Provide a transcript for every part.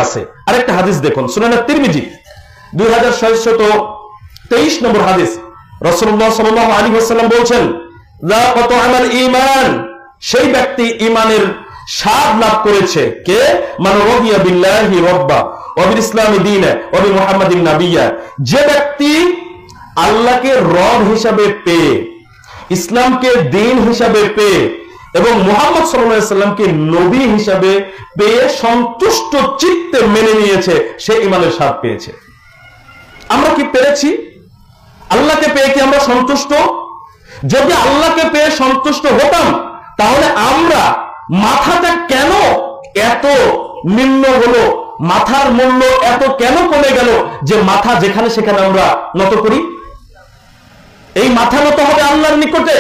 আছে। আরেকটা হাদিস দেখুন, সুনান তিরমিজি 2623 নম্বর হাদিস। রাসূলুল্লাহ সাল্লাল্লাহু আলাইহি ওয়াসাল্লাম বলছেন, যাকাতু আমাল ঈমান, সেই ব্যক্তি ঈমানের স্বাদ লাভ করেছে কে? মান রাদিয়া বিল্লাহি রাব্বা ওয়া বিল ইসলামি দীনা ওয়া বি মুহাম্মাদিন নাবিয়্যা, যে ব্যক্তি আল্লাহকে রব হিসাবে পেয়ে, ইসলামকে দ্বীন হিসাবে পেয়ে এবং মুহাম্মদ সাল্লাল্লাহু আলাইহি সাল্লামকে নবী হিসাবে পেয়ে সন্তুষ্ট চিত্তে মেনে নিয়েছে, সে ঈমানের স্বাদ পেয়েছে। আমরা কি পেরেছি? আল্লাহকে পেয়ে কি আমরা সন্তুষ্ট? যদি আল্লাহকে পেয়ে সন্তুষ্ট হতাম, তাহলে আমরা মাথাটা কেন এত নিম্ন হলো, মাথার মূল্য এত কেন কমে গেল যে মাথা যেখানে সেখানে আমরা নত করি? এই মাথা নত হবে আল্লাহর নিকটে।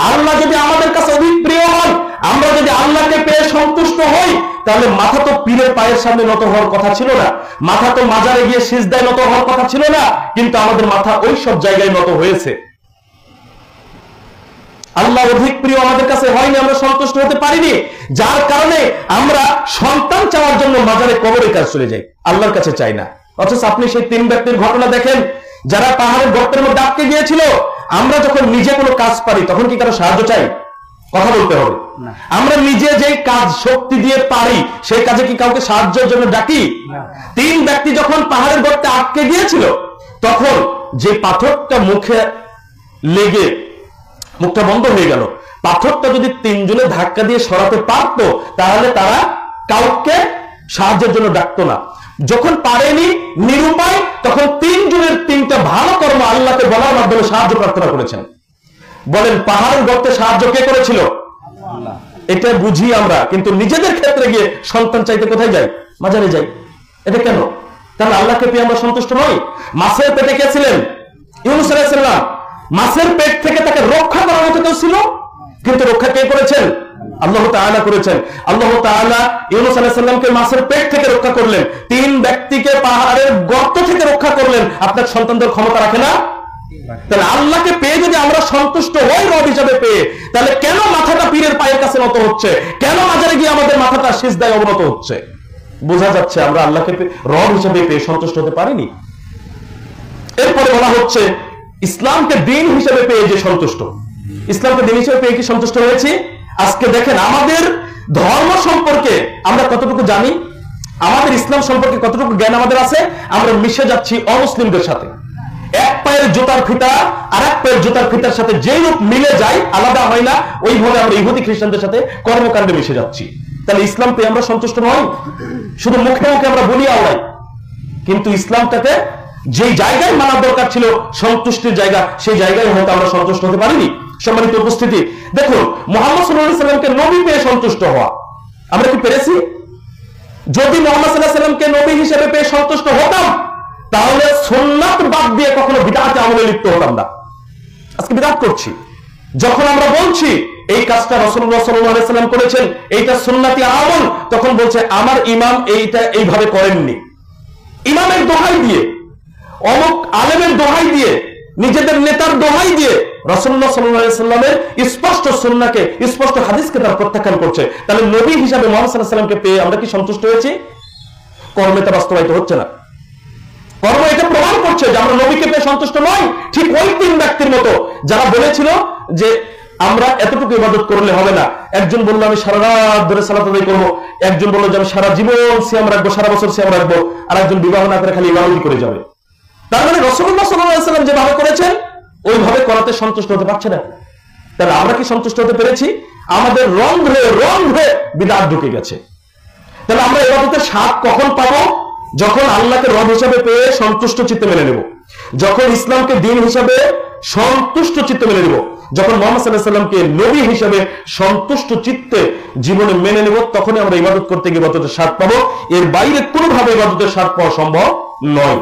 আল্লাহ যদি আমাদের কাছে অধিক প্রিয় হন, আমরা যদি আল্লাহকে পেয়ে সন্তুষ্ট হই, তাহলে মাথা তো পীরের পায়ের সামনে নত হওয়ার কথা ছিল না, মাথা তো মাজারে গিয়ে সিজদায় নত হওয়ার কথা ছিল না, কিন্তু আমাদের মাথা ওই সব জায়গায় নত হয়েছে। আল্লাহ অধিক প্রিয় আমাদের কাছে হয়নি, আমরা সন্তুষ্ট হতে পারিনি, যার কারণে আমরা সন্তান চাওয়ার জন্য মাজারে কবরের কাছে চলে যাই, আল্লাহর কাছে চাই না। অথচ আপনি সেই 3 ব্যক্তির ঘটনা দেখেন, যারা পাহাড়ের গর্তের মধ্যে আটকে গিয়েছিল। আমরা যখন নিজে কোনো কাজ পারি, তখন কি কারো সাহায্য চাই? কথা বলতে হবে। আমরা নিজে যে কাজ শক্তি দিয়ে পারি, সেই কাজে কি কাউকে সাহায্যের জন্য ডাকি? 3 ব্যক্তি যখন পাহাড়ের গর্তে আটকে গিয়েছিল, তখন যে পাথরটা মুখে লেগে মুখটা বন্ধ হয়ে গেল, পাথরটা যদি 3 জনে ধাক্কা দিয়ে সরাতে পারত, তাহলে তারা কাউকে সাহায্যের জন্য ডাকতো না। যখন পারেনি, নিরুপায়, তখন 3 জনের 3টা ভালো কর্ম আল্লাহকে বলার মাধ্যমে সাহায্য প্রার্থনা করেছেন। বলেন, পাহাড়ের গর্তে সাহায্য কে করেছিল? আল্লাহ। এটা বুঝি আমরা, কিন্তু নিজেদের ক্ষেত্রে গিয়ে সন্তান চাইতে কোথায় যাই? মাজারে যাই। এটা কেন? তাহলে আল্লাহকে পেয়ে আমরা সন্তুষ্ট নই। মাছের পেটে কে ছিলেন? ইউনূস আলাইহিস সালাম। মাছের পেট থেকে তাকে রক্ষা করার মতো কেউ ছিল? কিন্তু রক্ষা কে করেছেন? আল্লাহ তাআলা করেছেন। আল্লাহ তাআলা ইউনূস আলাইহিস সালামকে মাছের পেট থেকে রক্ষা করলেন, 3 ব্যক্তিকে পাহাড়ের গর্ত থেকে রক্ষা করলেন। আপনার সন্তানদের ক্ষমতা রাখে না? তাহলে আল্লাহকে পেয়ে যদি আমরা সন্তুষ্ট হই রব হিসাবে পেয়ে, তাহলে কেন মাথাটা পীরের পায়ের কাছে নত হচ্ছে? কেন মাজারে গিয়ে আমাদের মাথাটা সিজদায় অবনত হচ্ছে? বোঝা যাচ্ছে আমরা আল্লাহকে রব হিসাবে পেয়ে সন্তুষ্ট হতে পারিনি। এরপরে বলা হচ্ছে ইসলামকে দ্বীন হিসেবে পেয়ে যে সন্তুষ্ট। ইসলামকে দ্বীন হিসেবে পেয়ে কি সন্তুষ্ট হয়েছি? আজকে দেখেন আমাদের ধর্ম সম্পর্কে আমরা কতটুকু জানি, আমাদের ইসলাম সম্পর্কে কতটুকু জ্ঞান আমাদের আছে। আমরা মিশে যাচ্ছি অমুসলিমদের সাথে। এক পায়ের জুতার ফিতা আর এক পায়ের জুতার ফিতার সাথে যে রূপ মিলে যায়, আলাদা হয় না, ওইভাবে আমরা ইহুদি খ্রিস্টানদের সাথে কর্মকাণ্ডে মিশে যাচ্ছি। তাহলে ইসলাম পেয়ে আমরা সন্তুষ্ট নই, শুধু মুখে মুখে আমরা বলি আওড়াই, কিন্তু ইসলামটাকে যে জায়গায় মানার দরকার ছিল সন্তুষ্টির জায়গা, সেই জায়গায় হয়তো আমরা সন্তুষ্ট হতে পারিনি। সম্মানিত উপস্থিতি, দেখুন মুহাম্মদ সাল্লাল্লাহু আলাইহি সাল্লামকে নবী পেয়ে সন্তুষ্ট হওয়া আমরা কি পেরেছি? যদি মুহাম্মদ সাল্লাল্লাহু আলাইহি সাল্লামকে নবী হিসেবে পেয়ে সন্তুষ্ট হতাম, তাহলে সুন্নাত বাদ দিয়ে কখনো বিদআতে আমলে লিপ্ত হতাম না। আজকে বিদআত করছি। যখন আমরা বলছি এই কাজটা রাসূলুল্লাহ সাল্লাল্লাহু আলাইহি সাল্লাম করেছেন, এইটা সুন্নতি আমল, তখন বলছে আমার ইমাম এইটা এইভাবে করেননি। ইমামের দোহাই দিয়ে, অমুক আলেমের দোহাই দিয়ে, নিজেদের নেতার দোহাই দিয়ে রাসূলুল্লাহ সাল্লাল্লাহু আলাইহি সাল্লামের স্পষ্ট সুন্নাহকে, স্পষ্ট হাদিসকে তারা প্রত্যাখ্যান করছে। তাহলে নবী হিসাবে মুহাম্মদ সাল্লাল্লাহু আলাইহি সাল্লামকে পেয়ে আমরা কি সন্তুষ্ট হয়েছি? কর্মে তা বাস্তবায়িত হচ্ছে না। কর্ম এটা প্রমাণ করছে যে আমরা নবীকে পেয়ে সন্তুষ্ট নই। ঠিক ওই 3 ব্যক্তির মতো যারা বলেছিল যে আমরা এতটুকু ইবাদত করলে হবে না। একজন বলল আমি সারা রাত ধরে সালাত আদায় করবো, একজন বলল যে আমি সারা জীবন সিয়াম রাখবো, সারা বছর সিয়াম রাখবো, আর একজন বিবাহ না করে খালি ইবাদতই করে যাবে। তার মানে রাসূলুল্লাহ সাল্লাল্লাহু আলাইহি সাল্লাম যেভাবে করেছেন ওইভাবে করাতে সন্তুষ্ট হতে পারছে না। তাহলে আমরা কি সন্তুষ্ট হতে পেরেছি? আমাদের রং ধরে বিদআত ঢুকে গেছে। তাহলে আমরা ইবাদতের স্বাদ কখন পাবো? যখন আল্লাহকে রব হিসাবে পেয়ে সন্তুষ্ট চিত্তে মেনে নেব, যখন ইসলামকে দ্বীন হিসাবে সন্তুষ্ট চিত্তে মেনে নেব, যখন মুহাম্মদ সাল্লাল্লাহু আলাইহি সাল্লামকে নবী হিসাবে সন্তুষ্ট চিত্তে জীবনে মেনে নেব, তখনই আমরা ইবাদত করতে গিয়ে ইবাদতের স্বাদ পাবো। এর বাইরে কোনোভাবে ইবাদতের স্বাদ পাওয়া সম্ভব নয়।